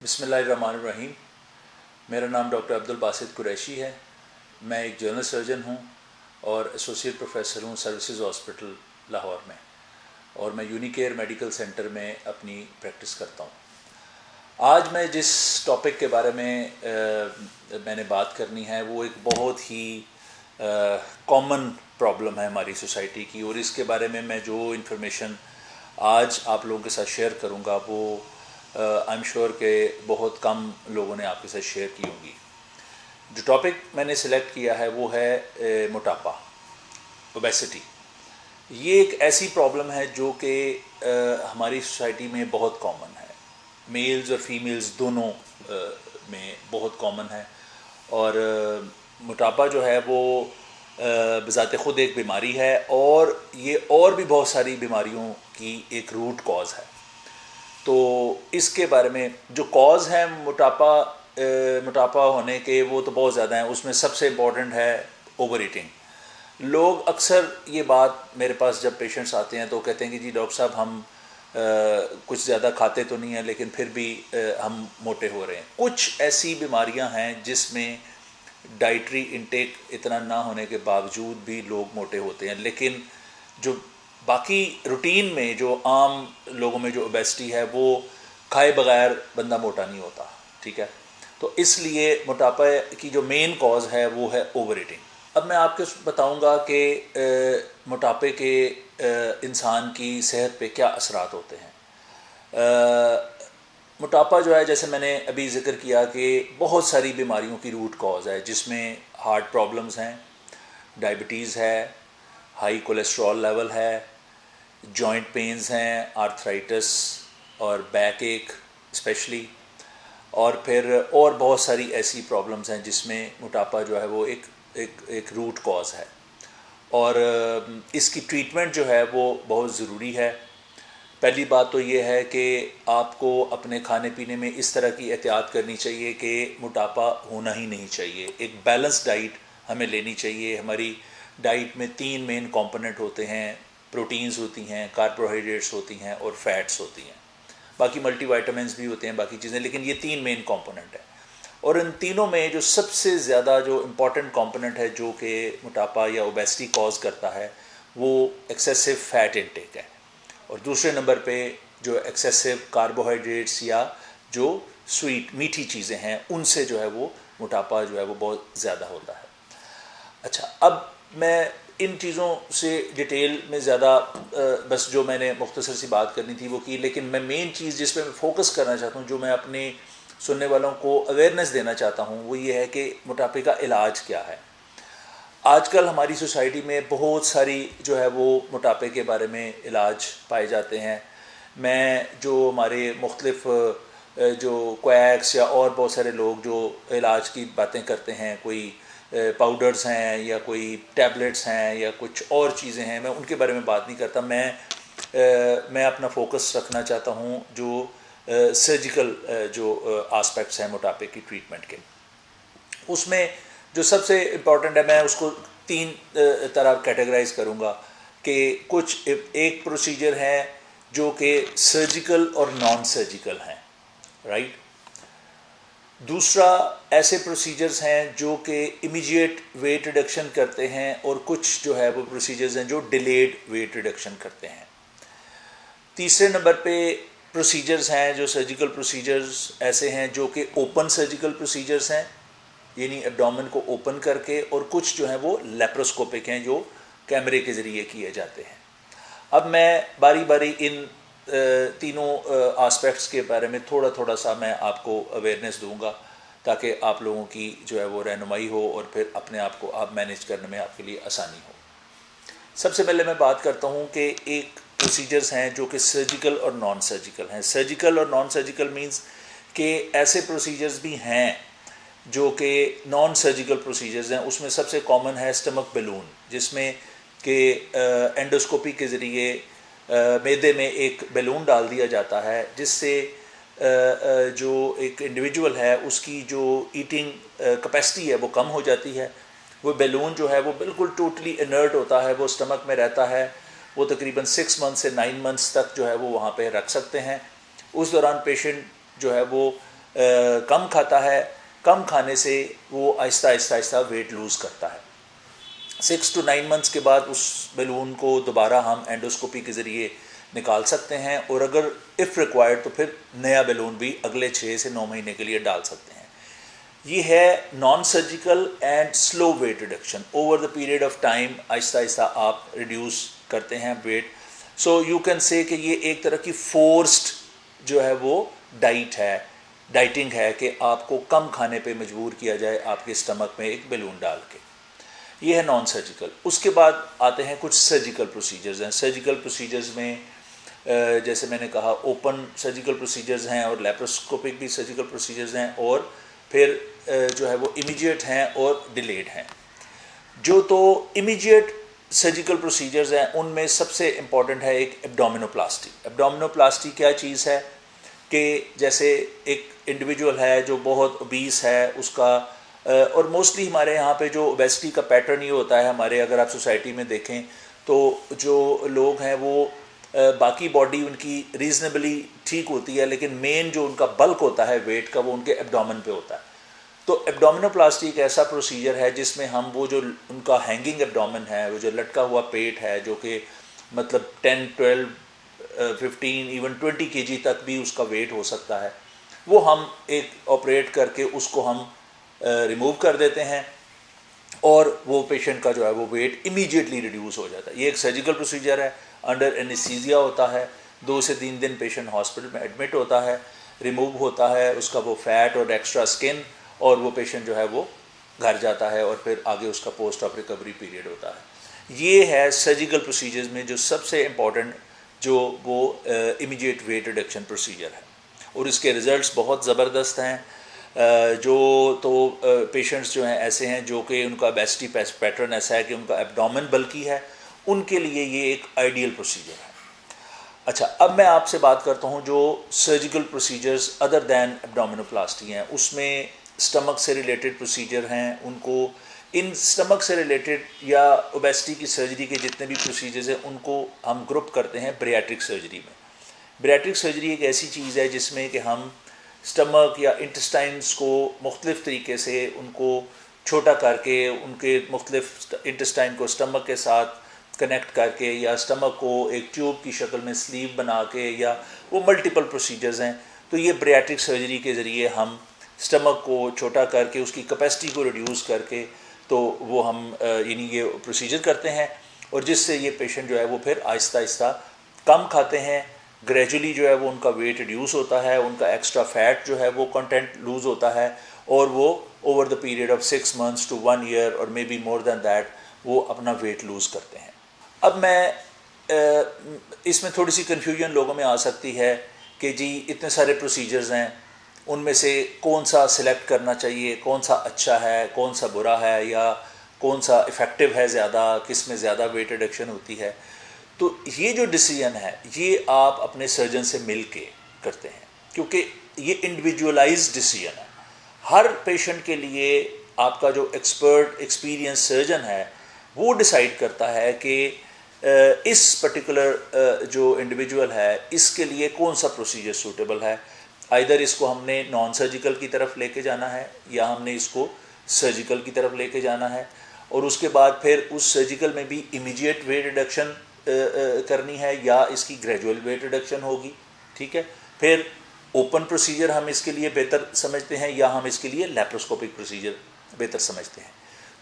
बिस्मिल्लाहिर्रहमानिर्रहीम। मेरा नाम डॉक्टर अब्दुल बासित कुरैशी है। मैं एक जनरल सर्जन हूँ और एसोसिएट प्रोफेसर हूँ सर्विसेज हॉस्पिटल लाहौर में, और मैं यूनिकेयर मेडिकल सेंटर में अपनी प्रैक्टिस करता हूँ। आज मैं जिस टॉपिक के बारे में मैंने बात करनी है वो एक बहुत ही कॉमन प्रॉब्लम है हमारी सोसाइटी की, और इसके बारे में मैं जो इन्फॉर्मेशन आज आप लोगों के साथ शेयर करूँगा वो आई एम श्योर कि बहुत कम लोगों ने आपके साथ शेयर की होंगी। जो टॉपिक मैंने सिलेक्ट किया है वो है मोटापा, ओबेसिटी। ये एक ऐसी प्रॉब्लम है जो कि हमारी सोसाइटी में बहुत कॉमन है, मेल्स और फीमेल्स दोनों में बहुत कॉमन है। और मोटापा जो है वो बज़ाते ख़ुद एक बीमारी है, और ये और भी बहुत सारी बीमारियों की एक रूट कॉज है। तो इसके बारे में जो कॉज है मोटापा होने के वो तो बहुत ज़्यादा हैं। उसमें सबसे इम्पॉर्टेंट है ओवर ईटिंग। लोग अक्सर ये बात मेरे पास जब पेशेंट्स आते हैं तो कहते हैं कि जी डॉक्टर साहब हम कुछ ज़्यादा खाते तो नहीं हैं लेकिन फिर भी हम मोटे हो रहे हैं। कुछ ऐसी बीमारियां हैं जिसमें डाइटरी इंटेक इतना ना होने के बावजूद भी लोग मोटे होते हैं, लेकिन जो बाकी रूटीन में जो आम लोगों में जो ओबेसिटी है वो खाए बगैर बंदा मोटा नहीं होता, ठीक है। तो इसलिए मोटापा की जो मेन कॉज है वो है ओवर ईटिंग। अब मैं आपको बताऊंगा कि मोटापे के इंसान की सेहत पे क्या असरात होते हैं। मोटापा जो है, जैसे मैंने अभी जिक्र किया कि बहुत सारी बीमारियों की रूट कॉज है, जिसमें हार्ट प्रॉब्लम्स हैं, डायबिटीज़ है, हाई कोलेस्ट्रॉल लेवल है, जॉइंट पेन्स हैं, आर्थराइटिस और बैक एक स्पेशली, और फिर और बहुत सारी ऐसी प्रॉब्लम्स हैं जिसमें मोटापा जो है वो एक रूट कॉज है। और इसकी ट्रीटमेंट जो है वो बहुत ज़रूरी है। पहली बात तो ये है कि आपको अपने खाने पीने में इस तरह की एहतियात करनी चाहिए कि मोटापा होना ही नहीं चाहिए। एक बैलेंस डाइट हमें लेनी चाहिए। हमारी डाइट में 3 मेन कंपोनेंट होते हैं, प्रोटीन्स होती हैं, कार्बोहाइड्रेट्स होती हैं और फैट्स होती हैं। बाकी मल्टीविटामिन्स भी होते हैं, बाकी चीज़ें, लेकिन ये 3 मेन कंपोनेंट है। और इन तीनों में जो सबसे ज़्यादा जो इम्पॉर्टेंट कंपोनेंट है जो कि मोटापा या ओबेसिटी कॉज करता है वो एक्सेसिव फैट इंटेक है, और दूसरे नंबर पे जो एक्सेसिव कार्बोहाइड्रेट्स या जो स्वीट मीठी चीज़ें हैं उनसे जो है वो मोटापा जो है वो बहुत ज़्यादा होता है। अच्छा, अब मैं इन चीज़ों से डिटेल में ज़्यादा बस जो मैंने मुख्तसर सी बात करनी थी वो की, लेकिन मैं मेन चीज़ जिस पे मैं फोकस करना चाहता हूँ, जो मैं अपने सुनने वालों को अवेयरनेस देना चाहता हूँ, वो ये है कि मोटापे का इलाज क्या है। आजकल हमारी सोसाइटी में बहुत सारी जो है वो मोटापे के बारे में इलाज पाए जाते हैं। मैं जो हमारे मुख्तलिफ जो क्वैक्स या और बहुत सारे लोग जो इलाज की बातें करते हैं, कोई पाउडर्स हैं या कोई टैबलेट्स हैं या कुछ और चीज़ें हैं, मैं उनके बारे में बात नहीं करता। मैं अपना फोकस रखना चाहता हूँ जो सर्जिकल जो आस्पेक्ट्स हैं मोटापे की ट्रीटमेंट के। उसमें जो सबसे इम्पॉर्टेंट है, मैं उसको 3 तरह कैटेगराइज करूँगा कि कुछ एक प्रोसीजर है जो कि सर्जिकल और नॉन सर्जिकल हैं, राइट। दूसरा ऐसे प्रोसीजर्स हैं जो कि इमीडिएट वेट रिडक्शन करते हैं, और कुछ जो है वो प्रोसीजर्स हैं जो डिलेड वेट रिडक्शन करते हैं। तीसरे नंबर पे प्रोसीजर्स हैं जो सर्जिकल प्रोसीजर्स ऐसे हैं जो कि ओपन सर्जिकल प्रोसीजर्स हैं, यानी एब्डोमेन को ओपन करके, और कुछ जो हैं वो लेप्रोस्कोपिक हैं जो कैमरे के ज़रिए किए जाते हैं। अब मैं बारी बारी इन तीनों आस्पेक्ट्स के बारे में थोड़ा थोड़ा सा मैं आपको अवेयरनेस दूंगा ताकि आप लोगों की जो है वो रहनुमाई हो और फिर अपने आप को आप मैनेज करने में आपके लिए आसानी हो। सबसे पहले मैं बात करता हूँ कि एक प्रोसीजर्स हैं जो कि सर्जिकल और नॉन सर्जिकल हैं। सर्जिकल और नॉन सर्जिकल मींस कि ऐसे प्रोसीजर्स भी हैं जो कि नॉन सर्जिकल प्रोसीजर्स हैं। उसमें सबसे कॉमन है स्टमक बैलून, जिसमें कि एंडोस्कोपी के ज़रिए मैदे में एक बैलून डाल दिया जाता है, जिससे जो एक इंडिविजुअल है उसकी जो ईटिंग कैपेसिटी है वो कम हो जाती है। वो बैलून जो है वो बिल्कुल टोटली इनर्ट होता है, वो स्टमक में रहता है। वो तकरीबन 6 मंथ से 9 मंथ्स तक जो है वो वहाँ पे रख सकते हैं। उस दौरान पेशेंट जो है वो कम खाता है, कम खाने से वो आहिस्ता आहिस्ता आहिस्ता वेट लूज़ करता है। 6 to 9 मंथ्स के बाद उस बैलून को दोबारा हम एंडोस्कोपी के ज़रिए निकाल सकते हैं, और अगर इफ़ रिक्वायर्ड तो फिर नया बैलून भी अगले 6 से 9 महीने के लिए डाल सकते हैं। ये है non surgical and slow weight reduction. Over the period of time Aahista Aahista आप रिड्यूस करते हैं wait. So you can say कि ये एक तरह की फोर्स्ड जो है वो डाइटिंग है कि आपको कम खाने पे मजबूर किया जाए आपके स्टमक में एक बैलून डाल के। ये है नॉन सर्जिकल। उसके बाद आते हैं कुछ सर्जिकल प्रोसीजर्स हैं। सर्जिकल प्रोसीजर्स में जैसे मैंने कहा ओपन सर्जिकल प्रोसीजर्स हैं और लैप्रोस्कोपिक भी सर्जिकल प्रोसीजर्स हैं, और फिर जो है वो इमीडिएट हैं और डिलेड हैं। जो तो इमीडिएट सर्जिकल प्रोसीजर्स हैं उनमें सबसे इम्पॉर्टेंट है एक एब्डोमिनोप्लास्टी। एब्डोमिनोप्लास्टी क्या चीज़ है कि जैसे एक इंडिविजुअल है जो बहुत ओबीस है, उसका और मोस्टली हमारे यहाँ पे जो ओबेसिटी का पैटर्न ये होता है हमारे, अगर आप सोसाइटी में देखें तो जो लोग हैं वो बाकी बॉडी उनकी रीजनेबली ठीक होती है, लेकिन मेन जो उनका बल्क होता है वेट का वो उनके एब्डोमेन पे होता है। तो एब्डोमिनोप्लास्टी एक ऐसा प्रोसीजर है जिसमें हम वो जो उनका हैंगिंग एब्डोमेन है, वो जो लटका हुआ पेट है, जो कि मतलब 10, 12, 15 इवन 20 kg तक भी उसका वेट हो सकता है, वो हम एक ऑपरेट करके उसको हम रिमूव कर देते हैं, और वो पेशेंट का जो है वो वेट इमीडिएटली रिड्यूस हो जाता है। ये एक सर्जिकल प्रोसीजर है, अंडर एनेस्थीसिया होता है। 2 से 3 दिन पेशेंट हॉस्पिटल में एडमिट होता है, रिमूव होता है उसका वो फैट और एक्स्ट्रा स्किन, और वो पेशेंट जो है वो घर जाता है, और फिर आगे उसका पोस्ट ऑप रिकवरी पीरियड होता है। ये है सर्जिकल प्रोसीजर्स में जो सबसे इम्पॉर्टेंट जो वो इमीडिएट वेट रिडक्शन प्रोसीजर है, और इसके रिज़ल्ट्स बहुत ज़बरदस्त हैं। जो तो पेशेंट्स जो हैं ऐसे हैं जो कि उनका ओबेसिटी पैटर्न ऐसा है कि उनका एब्डोमेन बल्की है, उनके लिए ये एक आइडियल प्रोसीजर है। अच्छा, अब मैं आपसे बात करता हूँ जो surgical procedures other than abdominoplasty हैं, उसमें स्टमक से रिलेटेड प्रोसीजर हैं। उनको इन स्टमक से रिलेटेड या ओबेसिटी की सर्जरी के जितने भी प्रोसीजर्स हैं उनको हम ग्रुप करते हैं बैरिएट्रिक सर्जरी में। बैरिएट्रिक सर्जरी एक ऐसी चीज़ है जिसमें कि हम स्टमक या इंटेस्टाइन्स को मुख्तलिफ़ तरीके से उनको छोटा करके उनके मुख्तलिफ इंटेस्टाइन को स्टमक के साथ कनेक्ट करके, या स्टमक को एक ट्यूब की शक्ल में स्लीव बना के, या वो मल्टीपल प्रोसीजर्स हैं। तो ये बैरिएट्रिक सर्जरी के ज़रिए हम स्टमक को छोटा करके उसकी कैपेसिटी को रिड्यूस करके तो वो हम यानी ये प्रोसीजर करते हैं, और जिससे ये पेशेंट जो है वो फिर आहिस्ता आहिस्ता कम खाते हैं। ग्रेजुअली जो है वो उनका वेट रिड्यूस होता है, उनका एक्स्ट्रा फैट जो है वो कंटेंट लूज़ होता है, और वो over the period of 6 months to 1 year और may be more than that वो अपना वेट लूज़ करते हैं। अब मैं इसमें थोड़ी सी कन्फ्यूजन लोगों में आ सकती है कि जी इतने सारे प्रोसीजर्स हैं, उनमें से कौन सा सिलेक्ट करना चाहिए, कौन सा अच्छा है, कौन सा बुरा है, या कौन सा इफ़ेक्टिव है ज़्यादा, किस में ज़्यादा वेट रिडक्शन होती है। तो ये जो डिसीजन है ये आप अपने सर्जन से मिल के करते हैं, क्योंकि ये इंडिविजुअलाइज्ड डिसीजन है। हर पेशेंट के लिए आपका जो एक्सपर्ट एक्सपीरियंस सर्जन है वो डिसाइड करता है कि इस पर्टिकुलर जो इंडिविजुअल है इसके लिए कौन सा प्रोसीजर सूटेबल है। आइदर इसको हमने नॉन सर्जिकल की तरफ लेके जाना है, या हमने इसको सर्जिकल की तरफ लेके जाना है, और उसके बाद फिर उस सर्जिकल में भी इमीडिएट वेट रिडक्शन करनी है या इसकी ग्रेजुअल वेट रिडक्शन होगी। ठीक है, फिर ओपन प्रोसीजर हम इसके लिए बेहतर समझते हैं, या हम इसके लिए लैप्रोस्कोपिक प्रोसीजर बेहतर समझते हैं।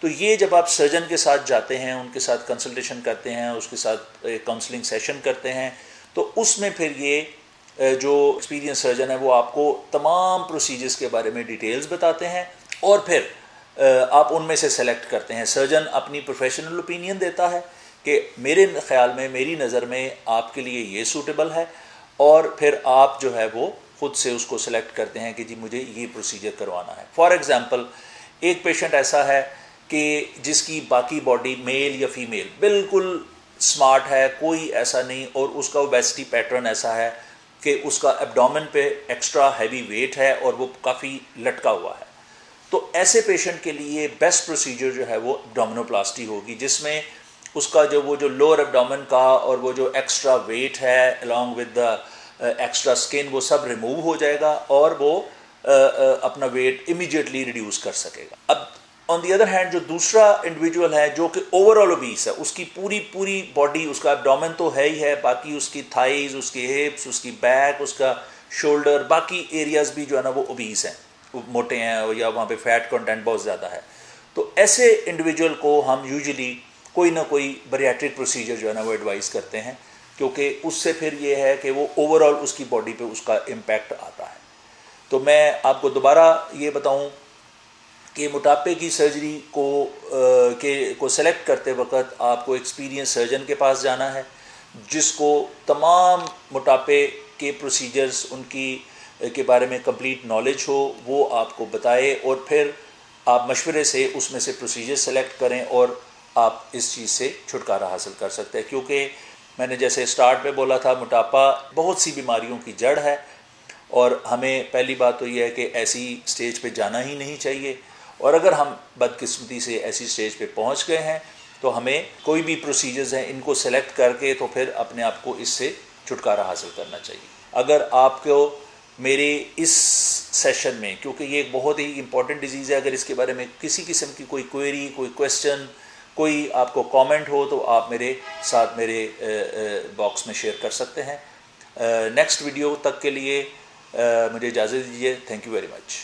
तो ये जब आप सर्जन के साथ जाते हैं, उनके साथ कंसल्टेशन करते हैं, उसके साथ काउंसलिंग सेशन करते हैं, तो उसमें फिर ये जो एक्सपीरियंस सर्जन है वो आपको तमाम प्रोसीजर्स के बारे में डिटेल्स बताते हैं, और फिर आप उनमें से सेलेक्ट करते हैं। सर्जन अपनी प्रोफेशनल ओपिनियन देता है कि मेरे ख्याल में, मेरी नज़र में आपके लिए ये सूटेबल है, और फिर आप जो है वो खुद से उसको सेलेक्ट करते हैं कि जी मुझे ये प्रोसीजर करवाना है। फॉर एग्ज़ाम्पल, एक पेशेंट ऐसा है कि जिसकी बाकी बॉडी मेल या फीमेल बिल्कुल स्मार्ट है, कोई ऐसा नहीं, और उसका ओबेसिटी पैटर्न ऐसा है कि उसका एब्डोमेन पे एक्स्ट्रा हैवी वेट है और वो काफ़ी लटका हुआ है। तो ऐसे पेशेंट के लिए बेस्ट प्रोसीजर जो है वो एब्डोमिनोप्लास्टी होगी, जिसमें उसका जो लोअर एब्डोमेन का और वो जो एक्स्ट्रा वेट है along with the extra skin वो सब रिमूव हो जाएगा, और वो अपना वेट इमीडिएटली रिड्यूस कर सकेगा। अब ऑन दी अदर हैंड जो दूसरा इंडिविजुअल है जो कि ओवरऑल ओबीस है, उसकी पूरी बॉडी, उसका एब्डोमेन तो है ही है, बाकी उसकी थाइज, उसकी हिप्स, उसकी बैक, उसका शोल्डर, बाकी एरियाज भी जो है ना वो ओबीस हैं, वो मोटे हैं या वहाँ पे फैट कंटेंट बहुत ज़्यादा है। तो ऐसे इंडिविजुअल को हम यूजुअली कोई ना कोई बरियाट्रिक प्रोसीजर जो है ना वो एडवाइस करते हैं, क्योंकि उससे फिर ये है कि वो ओवरऑल उसकी बॉडी पे उसका इम्पैक्ट आता है। तो मैं आपको दोबारा ये बताऊं कि मोटापे की सर्जरी को सेलेक्ट करते वक्त आपको एक्सपीरियंस सर्जन के पास जाना है, जिसको तमाम मोटापे के प्रोसीजर्स उनकी के बारे में कंप्लीट नॉलेज हो, वो आपको बताए और फिर आप मशवरे से उसमें से प्रोसीजर सेलेक्ट करें और आप इस चीज़ से छुटकारा हासिल कर सकते हैं। क्योंकि मैंने जैसे स्टार्ट में बोला था, मोटापा बहुत सी बीमारियों की जड़ है और हमें पहली बात तो ये है कि ऐसी स्टेज पे जाना ही नहीं चाहिए, और अगर हम बदकिस्मती से ऐसी स्टेज पे पहुंच गए हैं तो हमें कोई भी प्रोसीजर्स हैं इनको सेलेक्ट करके तो फिर अपने आप को इससे छुटकारा हासिल करना चाहिए। अगर आपको मेरे इस सेशन में, क्योंकि ये एक बहुत ही इंपॉर्टेंट डिजीज़ है, अगर इसके बारे में किसी किस्म की कोई क्वेरी, कोई क्वेश्चन, कोई आपको कमेंट हो तो आप मेरे साथ मेरे बॉक्स में शेयर कर सकते हैं। नेक्स्ट वीडियो तक के लिए मुझे इजाज़त दीजिए। Thank you very much.